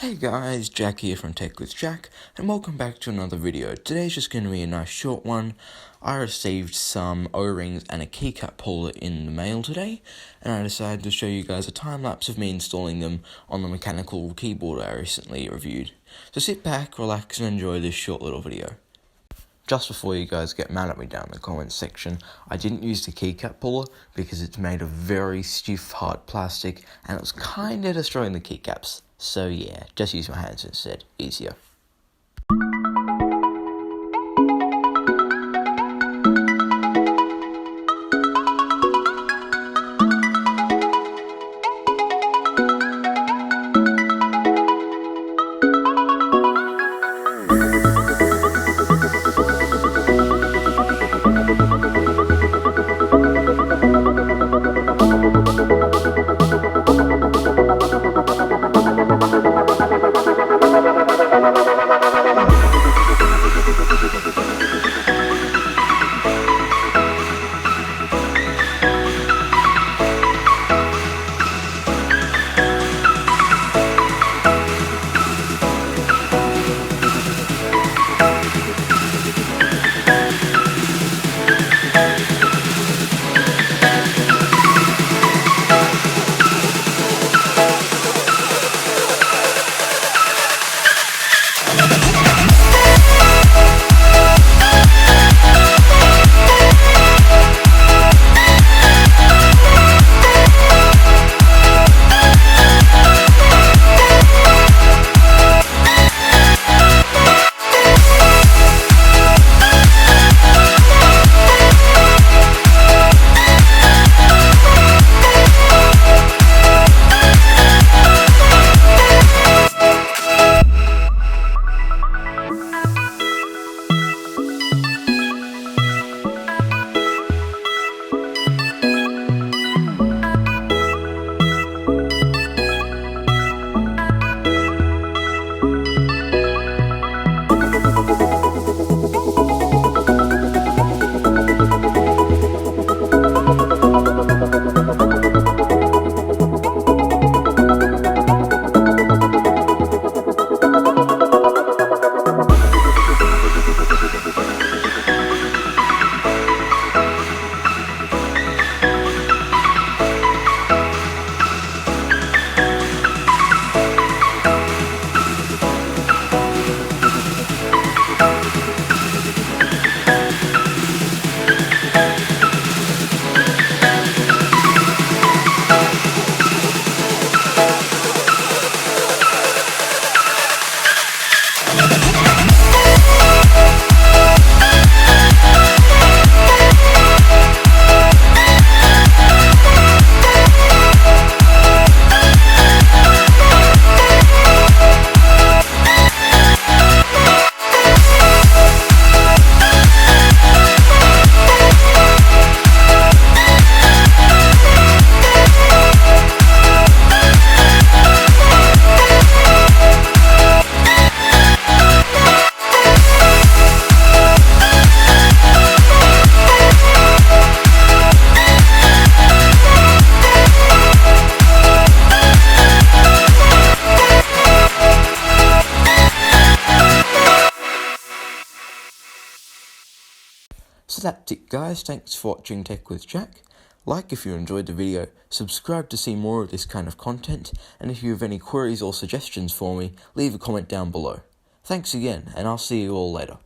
Hey guys, Jack here from Tech with Jack, and welcome back to another video. Today's just going to be a nice short one. I received some O-rings and a keycap puller in the mail today, and I decided to show you guys a time-lapse of me installing them on the mechanical keyboard I recently reviewed. So sit back, relax, and enjoy this short little video. Just before you guys get mad at me down in the comments section, I didn't use the keycap puller because it's made of very stiff hard plastic and it was kinda destroying the keycaps. So yeah, just use my hands instead, easier. So that's it guys, thanks for watching Tech with Jack. Like if you enjoyed the video, subscribe to see more of this kind of content, and if you have any queries or suggestions for me, leave a comment down below. Thanks again, and I'll see you all later.